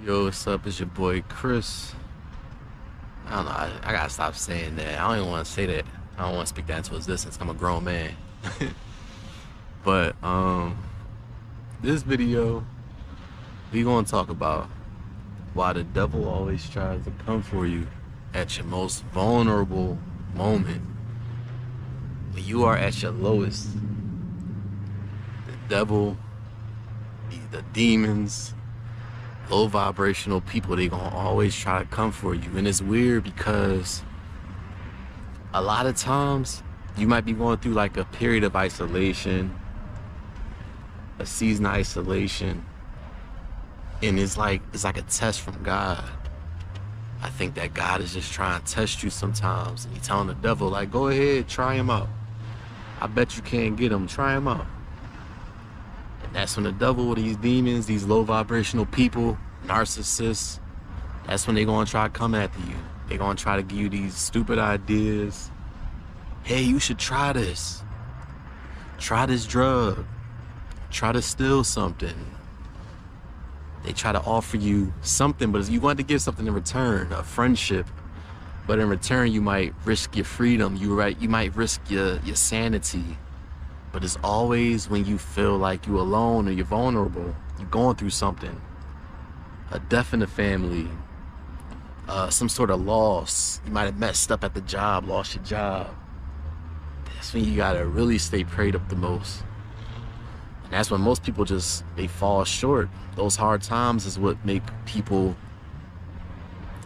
Yo, what's up? It's your boy Chris. I don't know. I gotta stop saying that. I don't even want to say that. I don't want to speak that into existence. I'm a grown man. But this video we gonna talk about why the devil always tries to come for you at your most vulnerable moment. When you are at your lowest, the devil, the demons, low vibrational people, they gonna always try to come for you. And it's weird because a lot of times you might be going through like a period of isolation, a season of isolation, and it's like a test from God. I think that God is just trying to test you sometimes, and he's telling the devil, like, go ahead, try him out. I bet you can't get him. Try him out. And that's when the devil, these demons, these low vibrational people, narcissists, that's when they're going to try to come after you. They're going to try to give you these stupid ideas. Hey, you should try this. Try this drug. Try to steal something. They try to offer you something, but you want to give something in return, a friendship. But in return, you might risk your freedom. You might risk your sanity. But it's always when you feel like you're alone or you're vulnerable, you're going through something, a death in the family, some sort of loss. You might have messed up at the job, lost your job. That's when you gotta really stay prayed up the most. And that's when most people they fall short. Those hard times is what make people,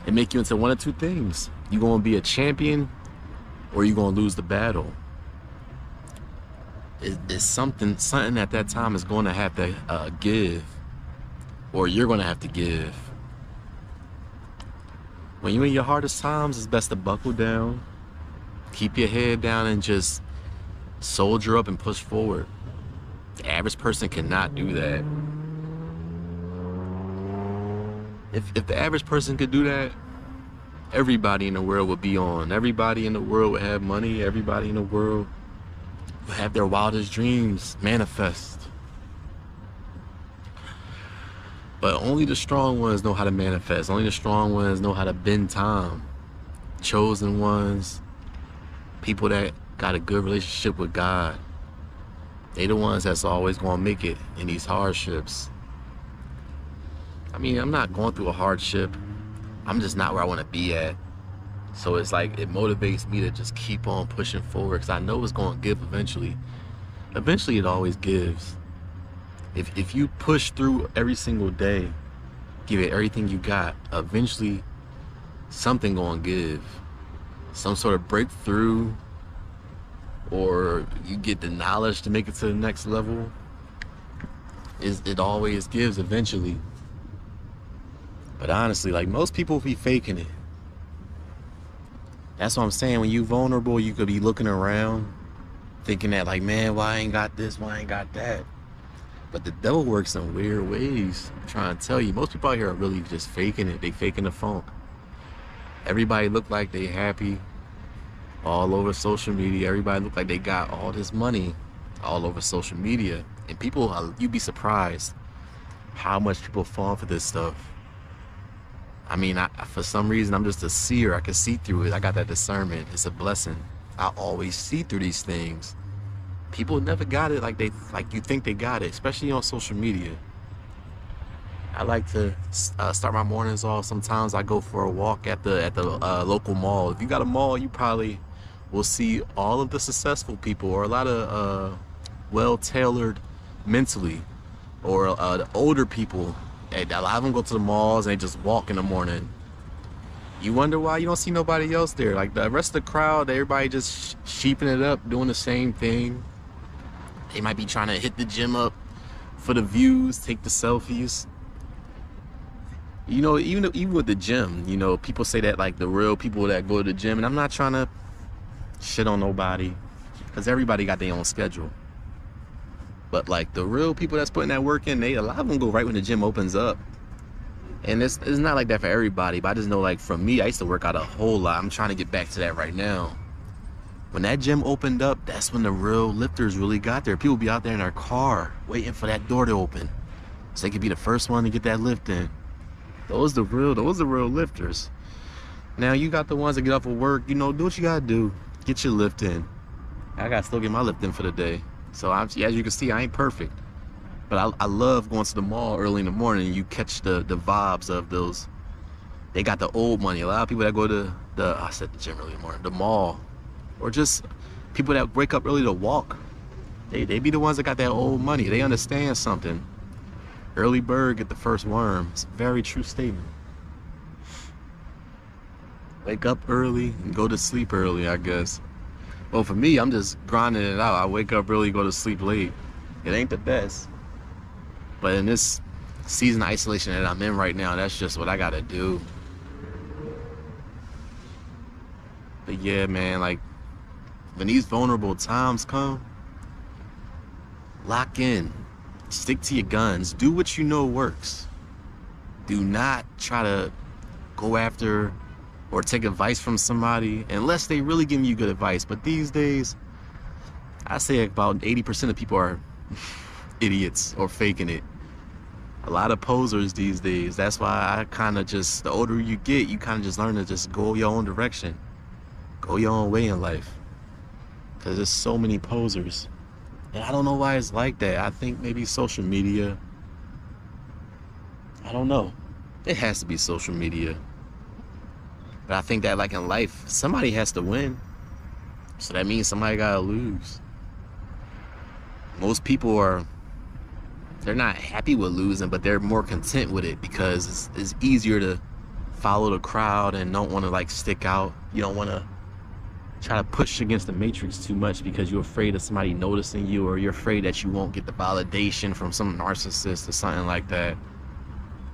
it make you into one of two things. You're gonna be a champion or you're gonna lose the battle. It's something at that time is going to have to give, or you're going to have to give. When you're in your hardest times, it's best to buckle down, keep your head down, and just soldier up and push forward. The average person cannot do that. If the average person could do that, everybody in the world would be on. Everybody in the world would have money. Everybody in the world have their wildest dreams manifest. But only the strong ones know how to manifest. Only the strong ones know how to bend time. Chosen ones, people that got a good relationship with God, they the ones that's always gonna make it in these hardships. I mean, I'm not going through a hardship. I'm just not where I want to be at. So it's like, it motivates me to just keep on pushing forward, because I know it's going to give eventually. Eventually, it always gives. If you push through every single day, give it everything you got, eventually something going to give. Some sort of breakthrough, or you get the knowledge to make it to the next level. It always gives eventually. But honestly, like, most people be faking it. That's what I'm saying. When you vulnerable, you could be looking around thinking that, like, man, why I ain't got this, why I ain't got that? But the devil works in weird ways. I'm trying to tell you, most people out here are really just faking it. They faking the funk. Everybody look like they happy all over social media. Everybody look like they got all this money all over social media. And people, you'd be surprised how much people fall for this stuff. I mean, for some reason, I'm just a seer. I can see through it. I got that discernment. It's a blessing. I always see through these things. People never got it like you think they got it, especially on social media. I like to start my mornings off. Sometimes I go for a walk at the local mall. If you got a mall, you probably will see all of the successful people, or a lot of well-tailored mentally, or the older people. A lot of them go to the malls and they just walk in the morning. You wonder why you don't see nobody else there. Like, the rest of the crowd, everybody just sheeping it up, doing the same thing. They might be trying to hit the gym up for the views, take the selfies. You know, even with the gym, you know, people say that, like, the real people that go to the gym, and I'm not trying to shit on nobody, because everybody got their own schedule. But, like, the real people that's putting that work in, a lot of them go right when the gym opens up. And it's not like that for everybody, but I just know, like, for me, I used to work out a whole lot. I'm trying to get back to that right now. When that gym opened up, that's when the real lifters really got there. People be out there in their car waiting for that door to open so they could be the first one to get that lift in. Those the real lifters. Now you got the ones that get off of work, you know, do what you gotta do. Get your lift in. I gotta still get my lift in for the day. So as you can see, I ain't perfect. But I love going to the mall early in the morning. You catch the vibes of those. They got the old money. A lot of people that go to I said the gym early in the morning, the mall, or just people that wake up early to walk. They be the ones that got that old money. They understand something. Early bird get the first worm. It's a very true statement. Wake up early and go to sleep early, I guess. Well, for me, I'm just grinding it out. I wake up early, go to sleep late. It ain't the best. But in this season of isolation that I'm in right now, that's just what I gotta do. But yeah, man, like, when these vulnerable times come, lock in. Stick to your guns. Do what you know works. Do not try to go after or take advice from somebody unless they really giving you good advice. But these days, I say about 80% of people are idiots or faking it. A lot of posers these days. That's why I kind of just, the older you get, you kind of just learn to just go your own direction. Go your own way in life. Because there's so many posers. And I don't know why it's like that. I think maybe social media. I don't know. It has to be social media. But I think that like in life, somebody has to win. So that means somebody gotta lose. Most people they're not happy with losing, but they're more content with it because it's easier to follow the crowd and don't want to like stick out. You don't want to try to push against the matrix too much because you're afraid of somebody noticing you, or you're afraid that you won't get the validation from some narcissist or something like that.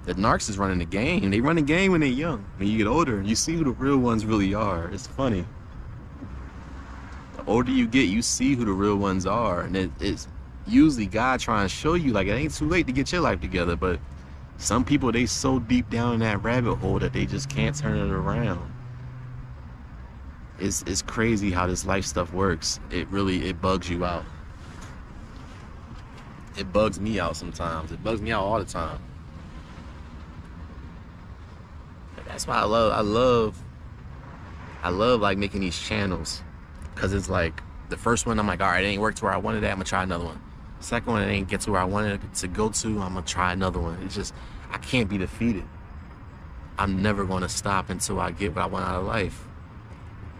The narcs is running the game. They run the game when they're young. When you get older, you see who the real ones really are. It's funny. The older you get, you see who the real ones are, and it's usually God trying to show you like it ain't too late to get your life together. But some people, they so deep down in that rabbit hole that they just can't turn it around. It's crazy how this life stuff works. It bugs you out. It bugs me out sometimes. It bugs me out all the time. That's why I love like making these channels, because it's like the first one I'm like, all right, it ain't worked to where I wanted it, I'm gonna try another one. Second one, it ain't get to where I wanted it to go to, I'm gonna try another one. It's just, I can't be defeated. I'm never gonna stop until I get what I want out of life.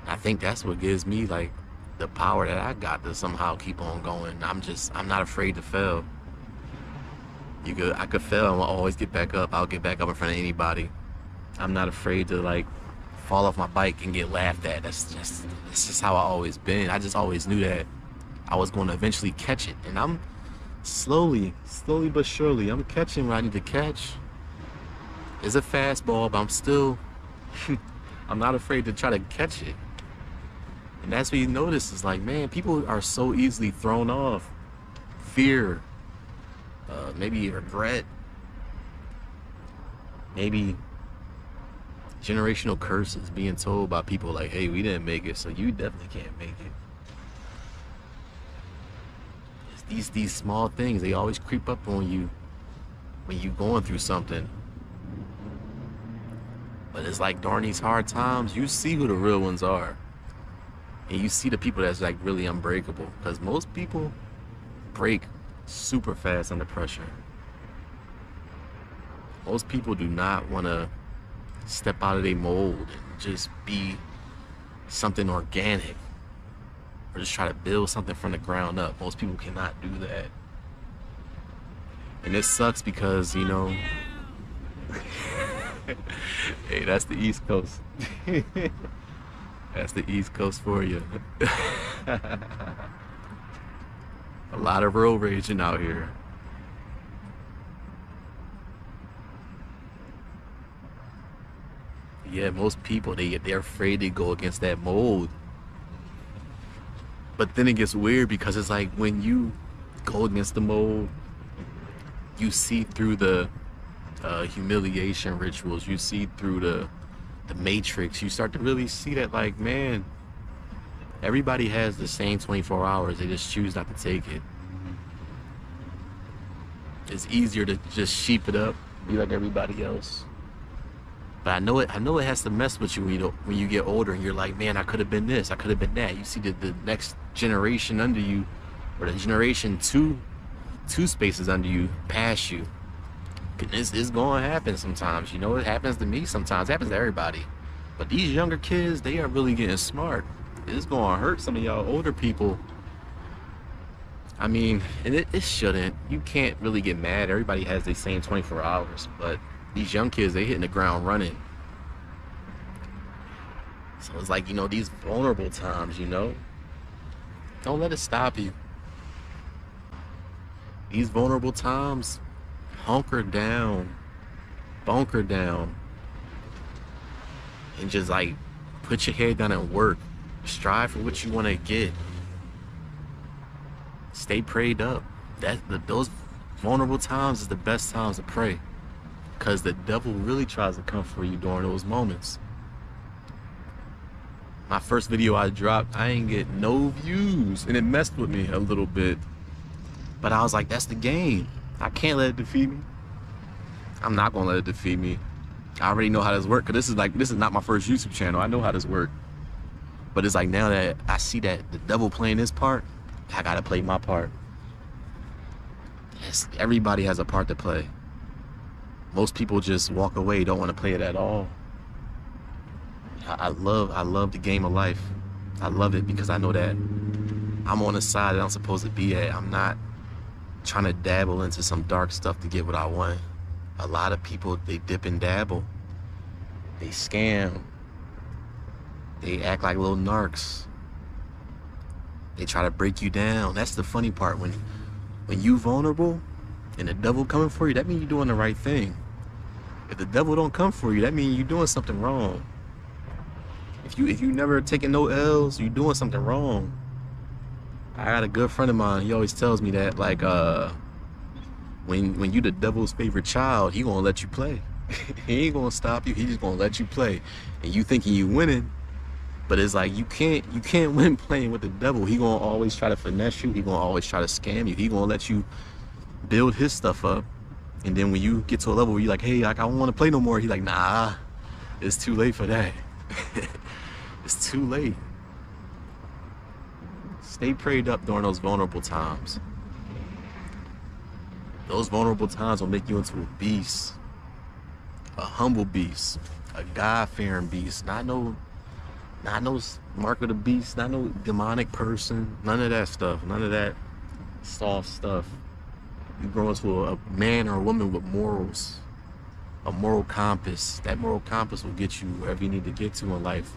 I think that's what gives me like the power that I got to somehow keep on going. I'm not afraid to fail. I could fail and I'll always get back up. I'll get back up in front of anybody. I'm not afraid to like fall off my bike and get laughed at. It's just how I always been. I just always knew that I was going to eventually catch it. And I'm slowly but surely, I'm catching what I need to catch. It's a fastball, but I'm still, I'm not afraid to try to catch it. And that's what you notice is like, man, people are so easily thrown off. Fear, maybe regret, maybe generational curses, being told by people like, hey, we didn't make it, so you definitely can't make it. It's these small things, they always creep up on you when you're going through something. But it's like during these hard times, you see who the real ones are. And you see the people that's like really unbreakable. Because most people break super fast under pressure. Most people do not want to step out of their mold and just be something organic. Or just try to build something from the ground up. Most people cannot do that. And it sucks because, you know, hey, that's the East Coast. That's the East Coast for you. A lot of road raging out here. Yeah, most people, they're afraid to go against that mold. But then it gets weird because it's like when you go against the mold, you see through the humiliation rituals, you see through the matrix, you start to really see that like, man, everybody has the same 24 hours, they just choose not to take it. It's easier to just sheep it up, be like everybody else. But I know it has to mess with you when you get older and you're like, man, I could have been this, I could have been that. You see the next generation under you, or the generation two spaces under you, past you. It's going to happen sometimes. You know, it happens to me sometimes. It happens to everybody. But these younger kids, they are really getting smart. It's going to hurt some of y'all older people. I mean, and it shouldn't. You can't really get mad. Everybody has the same 24 hours. But these young kids, they hitting the ground running. So it's like, you know, these vulnerable times, you know. Don't let it stop you. These vulnerable times, hunker down, bunker down, and just like put your head down and work. Strive for what you want to get. Stay prayed up. Those vulnerable times is the best times to pray, because the devil really tries to come for you during those moments. My first video I dropped, I ain't get no views, and it messed with me a little bit. But I was like, that's the game. I can't let it defeat me. I'm not gonna let it defeat me. I already know how this works, because this is not my first YouTube channel. I know how this works. But it's like, now that I see that the devil playing his part, I gotta play my part. Yes, everybody has a part to play. Most people just walk away, don't want to play it at all. I love the game of life. I love it because I know that I'm on the side that I'm supposed to be at. I'm not trying to dabble into some dark stuff to get what I want. A lot of people, they dip and dabble. They scam. They act like little narcs. They try to break you down. That's the funny part. When you vulnerable and the devil coming for you, that means you're doing the right thing. If the devil don't come for you, that means you're doing something wrong. If you never taking no L's, you're doing something wrong. I got a good friend of mine. He always tells me that, like, when you the devil's favorite child, he gonna let you play. He ain't gonna stop you. He just gonna let you play, and you thinking you winning, but it's like you can't win playing with the devil. He gonna always try to finesse you. He gonna always try to scam you. He gonna let you build his stuff up, and then when you get to a level where you're like, hey, like, I don't want to play no more, he's like, nah, it's too late for that. It's too late. Stay prayed up during those vulnerable times. Those vulnerable times will make you into a beast, a humble beast, a God-fearing beast. Not no mark of the beast, not no demonic person, none of that stuff, none of that soft stuff. You grow into a man or a woman with morals, a moral compass. That moral compass will get you wherever you need to get to in life.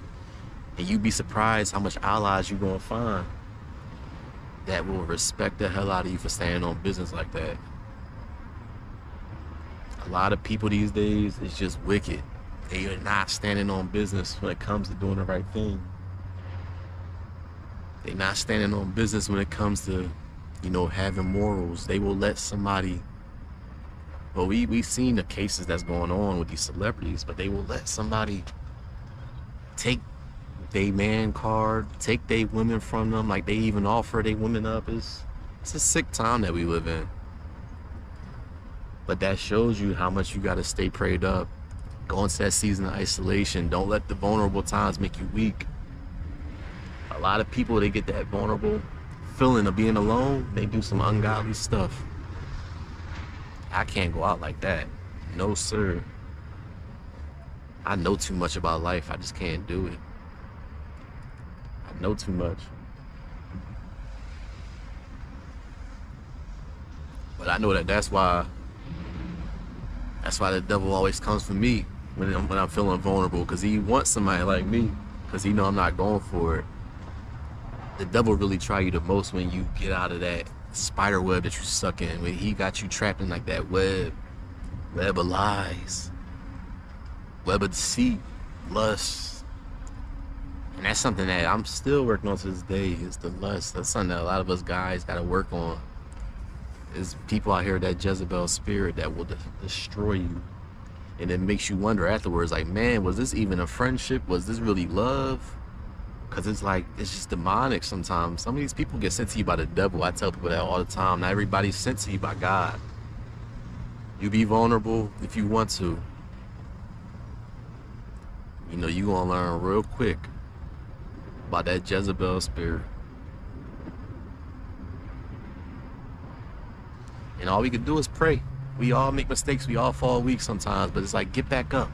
And you'd be surprised how much allies you're gonna find that will respect the hell out of you for standing on business like that. A lot of people these days is just wicked. They are not standing on business when it comes to doing the right thing. They're not standing on business when it comes to, you know, having morals. They will let somebody, well, we've seen the cases that's going on with these celebrities, but they will let somebody take they man card, take they women from them, like they even offer they women up. It's a sick time that we live in. But that shows you how much you got to stay prayed up. Go into that season of isolation. Don't let the vulnerable times make you weak. A lot of people, they get that vulnerable feeling of being alone, they do some ungodly stuff. I can't go out like that. No, sir. I know too much about life. I just can't do it. I know too much. But I know that's why the devil always comes for me when I'm feeling vulnerable, because he wants somebody like me, because he know I'm not going for it. The devil really try you the most when you get out of that spider web that you suck in, when he got you trapped in like that web of lies, web of deceit, lust. And that's something that I'm still working on to this day, is the lust. That's something that a lot of us guys got to work on. There's people out here, that Jezebel spirit that will destroy you. And it makes you wonder afterwards, like, man, was this even a friendship? Was this really love? Because it's like, it's just demonic sometimes. Some of these people get sent to you by the devil. I tell people that all the time. Not everybody's sent to you by God. You be vulnerable if you want to. You know, you gonna learn real quick about that Jezebel spirit. And all we can do is pray. We all make mistakes. We all fall weak sometimes. But it's like, get back up.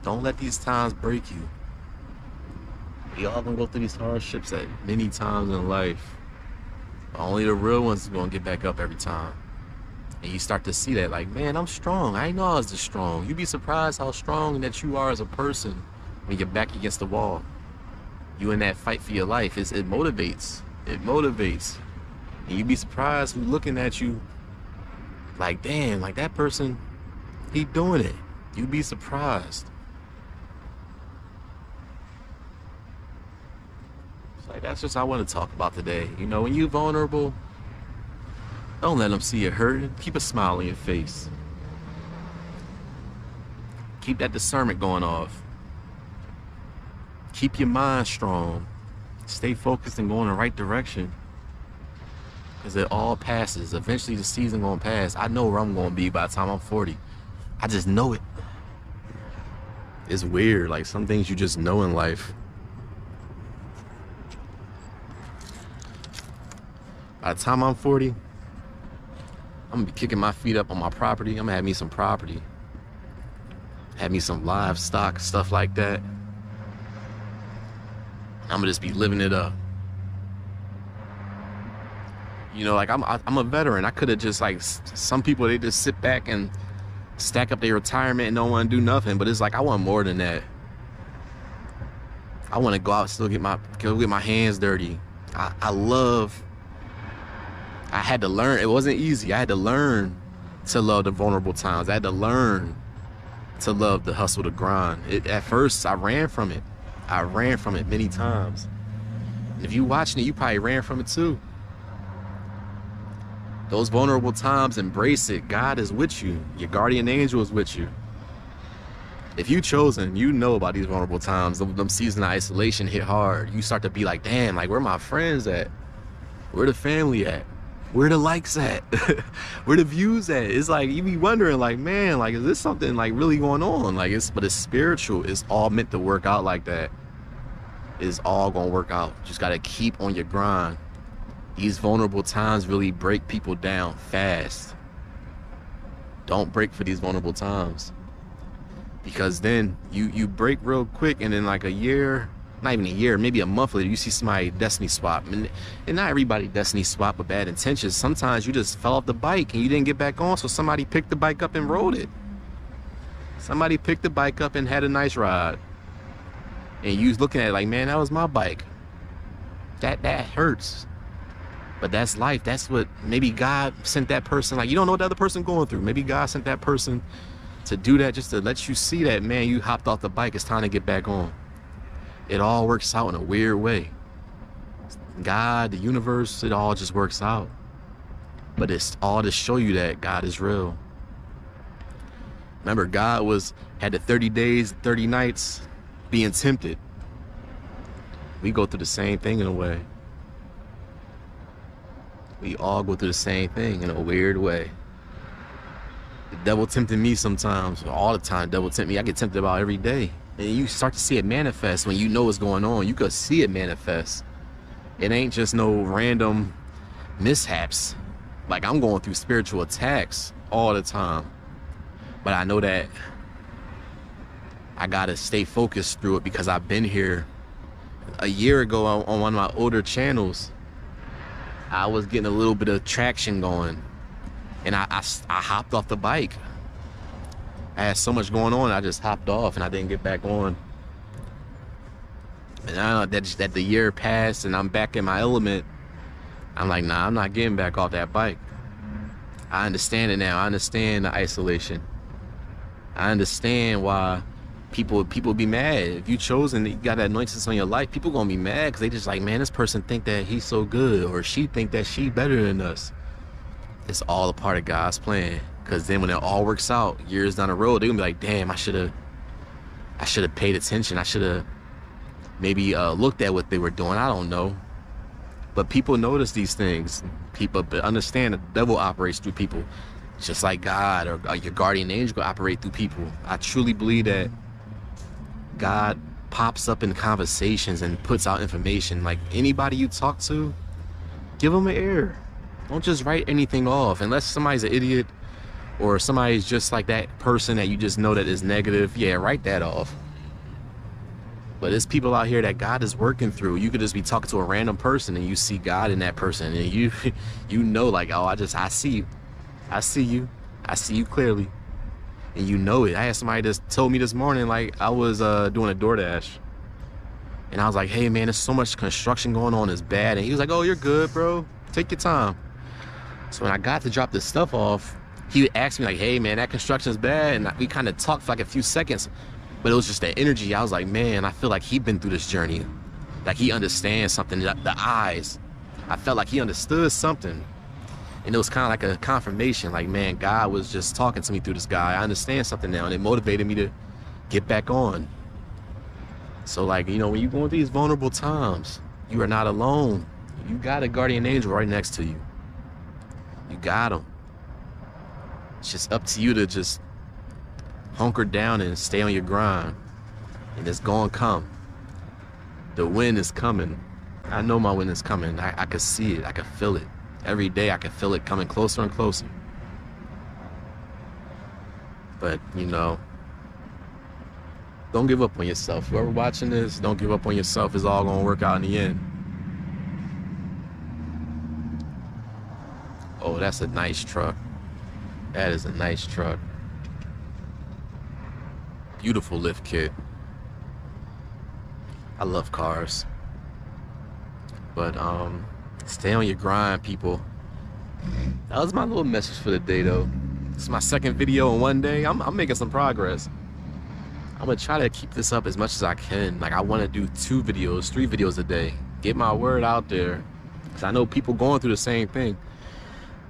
Don't let these times break you. We all gonna go through these hardships at many times in life. But only the real ones are gonna get back up every time. And you start to see that, like, man, I'm strong. I didn't know I was this strong. You'd be surprised how strong that you are as a person when you're back against the wall. You in that fight for your life. It motivates. It motivates. And you'd be surprised who's looking at you like, damn, like that person, he doing it. You'd be surprised. It's like, that's just what I want to talk about today. You know, when you're vulnerable, don't let them see you hurting. Keep a smile on your face. Keep that discernment going off. Keep your mind strong. Stay focused and go in the right direction. Because it all passes. Eventually the season gonna pass. I know where I'm gonna be by the time I'm 40. I just know it. It's weird. Like, some things you just know in life. By the time I'm 40, I'm gonna be kicking my feet up on my property. I'm gonna have me some property. Have me some livestock, stuff like that. I'm gonna just be living it up. You know, like, I'm a veteran. I could have just, like, some people, they just sit back and stack up their retirement and don't want to do nothing. But it's like, I want more than that. I want to go out and still get my hands dirty. I had to learn. It wasn't easy. I had to learn to love the vulnerable times. I had to learn to love the hustle, the grind. At first, I ran from it. I ran from it many times. And if you watching it, you probably ran from it too. Those vulnerable times, embrace it. God is with you. Your guardian angel is with you. If you chosen, you know about these vulnerable times. Them seasons of isolation hit hard. You start to be like, damn, like, where my friends at? Where the family at? Where the likes at? Where the views at? It's like, you be wondering, like, man, like, is this something like really going on? Like, but it's spiritual. It's all meant to work out like that. It's all gonna work out. Just gotta keep on your grind. These vulnerable times really break people down fast. Don't break for these vulnerable times. Because then you break real quick, and then like a year, not even a year, maybe a month later, you see somebody destiny swap. And not everybody destiny swap with bad intentions. Sometimes you just fell off the bike and you didn't get back on, so somebody picked the bike up and rode it. Somebody picked the bike up and had a nice ride. And you was looking at it like, man, that was my bike. That hurts. But that's life. That's what, maybe God sent that person. Like, you don't know what the other person going through. Maybe God sent that person to do that, just to let you see that, man, you hopped off the bike. It's time to get back on. It all works out in a weird way. God, the universe, it all just works out. But it's all to show you that God is real. Remember, God had the 30 days, 30 nights being tempted. We go through the same thing in a way. We all go through the same thing in a weird way. The devil tempted me sometimes, all the time. The devil tempt me. I get tempted about every day. And you start to see it manifest when you know what's going on. You could see it manifest. It ain't just no random mishaps. Like, I'm going through spiritual attacks all the time. But I know that I gotta stay focused through it, because I've been here. A year ago on one of my older channels, I was getting a little bit of traction going, and I hopped off the bike. I had so much going on, I just hopped off and I didn't get back on. And now that the year passed and I'm back in my element, I'm like, nah, I'm not getting back off that bike. I understand it now. I understand the isolation. I understand why people be mad. If you chosen, you got that anointing on your life, people gonna be mad because they just like, man, this person think that he's so good, or she think that she better than us. It's all a part of God's plan. Because then when it all works out, years down the road, they're gonna be like, damn, I should have paid attention. I should have maybe looked at what they were doing. I don't know. But people notice these things. People understand the devil operates through people, just like God or your guardian angel will operate through people. I truly believe that God pops up in conversations and puts out information. Like anybody you talk to, give them an ear. Don't just write anything off unless somebody's an idiot or somebody's just like that person that you just know that is negative. Yeah, write that off. But there's people out here that God is working through. You could just be talking to a random person and you see God in that person, and you know, like, oh, I see you. I see you. I see you clearly. And you know it. I had somebody just told me this morning, like, I was doing a DoorDash. And I was like, hey, man, there's so much construction going on. It's bad. And he was like, oh, you're good, bro. Take your time. So when I got to drop this stuff off, he asked me, like, hey, man, that construction is bad. And we kind of talked for like a few seconds. But it was just that energy. I was like, man, I feel like he's been through this journey. Like he understands something. The eyes. I felt like he understood something. And it was kind of like a confirmation. Like, man, God was just talking to me through this guy. I understand something now. And it motivated me to get back on. So, like, you know, when you're going through these vulnerable times, you are not alone. You got a guardian angel right next to you. You got him. It's just up to you to just hunker down and stay on your grind. And it's gonna come. The wind is coming. I know my wind is coming. I can see it. I can feel it. Every day I can feel it coming closer and closer. But, you know, don't give up on yourself. Whoever watching this, don't give up on yourself. It's all gonna work out in the end. Oh, that's a nice truck. That is a nice truck. Beautiful lift kit. I love cars. But stay on your grind, people. That was my little message for the day, though. It's my second video in one day. I'm making some progress. I'm gonna try to keep this up as much as I can. Like, I want to do 2 videos, 3 videos a day. Get my word out there. Because I know people going through the same thing.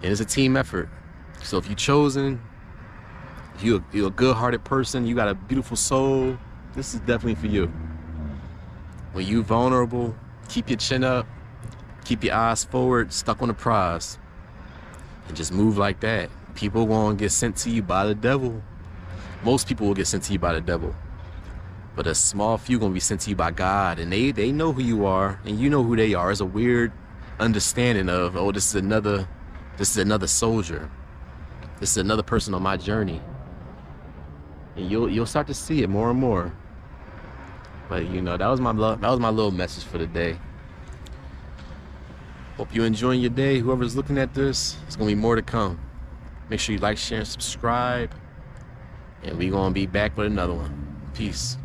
And it's a team effort. So if you're chosen, you're a good-hearted person, you got a beautiful soul, this is definitely for you. When you vulnerable, keep your chin up, keep your eyes forward, stuck on the prize, and just move like that. People won't get sent to you by the devil. Most people will get sent to you by the devil, but a small few gonna be sent to you by God, and they know who you are, and you know who they are. It's a weird understanding of, oh, this is another soldier. This is another person on my journey. And you'll start to see it more and more. But, you know, that was my little message for the day. Hope you're enjoying your day. Whoever's looking at this, there's gonna be more to come. Make sure you like, share, and subscribe. And we're gonna be back with another one. Peace.